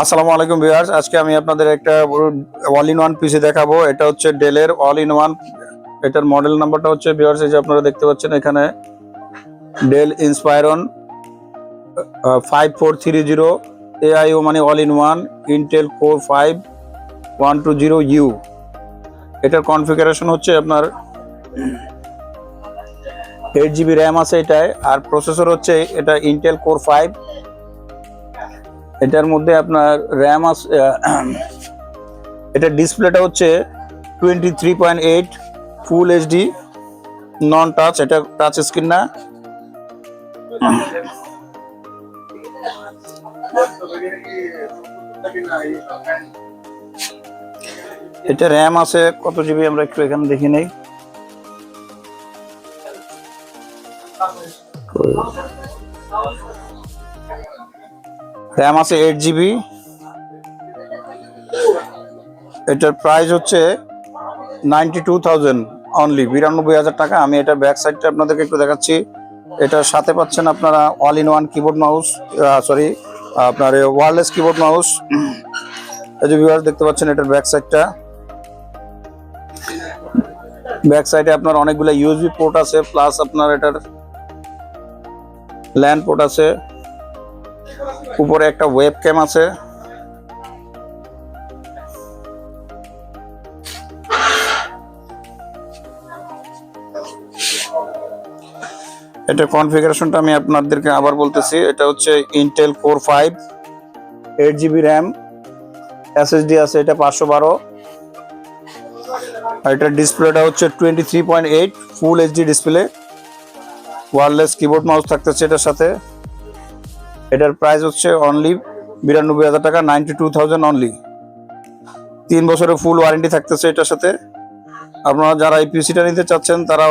আসসালামু আলাইকুম ভিউয়ার্স, আজকে আমি আপনাদের একটা অল ইন ওয়ান পিসি দেখাবো। এটা হচ্ছে ডেলের অল ইন ওয়ান। এটার মডেল নাম্বারটা হচ্ছে ভিউয়ার্স, এই যে আপনারা দেখতে পাচ্ছেন এখানে ডেল ইন্সপায়রন 5430 AIO, মানে all in one Intel core 5120U। এটার কনফিগারেশন হচ্ছে আপনার 8GB র্যাম আছে এটায়, আর প্রসেসর হচ্ছে এটা ইন্টেল কোর 5। এটার মধ্যে আপনার র্যাম আছে, এটার ডিসপ্লেটা হচ্ছে 23.8 ফুল এইচডি নন টাচ, এটা টাচ স্ক্রিন না। এটা র্যাম আছে কত জিবি আমরা একটু এখানে দেখে নেই। র্যাম আছে 8GB। এটার প্রাইস হচ্ছে 92,000 অনলি, 92,000 টাকা। আমি এটা ব্যাক সাইডটা আপনাদেরকে একটু দেখাচ্ছি। এটার সাথে পাচ্ছেন আপনারা all in one keyboard mouse, sorry আপনার ওয়্যারলেস কিবোর্ড মাউস। এই যে ভিউয়ার্স দেখতে পাচ্ছেন এটার ব্যাক সাইডটা। ব্যাক সাইডে আপনার অনেকগুলো ইউএসবি পোর্ট আছে, প্লাস আপনার এটার ল্যান্ড পোর্ট আছে। উপরে একটা ওয়েব ক্যাম আছে। এটা কনফিগারেশনটা আমি আপনাদেরকে আবার বলতেছি। এটা হচ্ছে Intel core 5, 8GB RAM, SSD আছে এটা 512। আর এটার ডিসপ্লেটা হচ্ছে 23.8 full HD display. Wireless keyboard mouse থাকতেছে এটার সাথে। এটার প্রাইস হচ্ছে অনলি 92,000 টাকা, 92,000 অনলি। 3 বছরের ফুল ওয়ারেন্টি থাকতেছে এটার সাথে। আপনারা যারা এই পিসিটা নিতে চাচ্ছেন তারা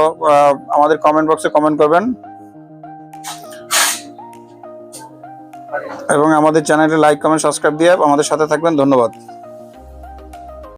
আমাদের কমেন্ট বক্সে কমেন্ট করবেন এবং আমাদের চ্যানেলে লাইক কমেন্ট সাবস্ক্রাইব দিয়ে আমাদের সাথে থাকবেন। ধন্যবাদ।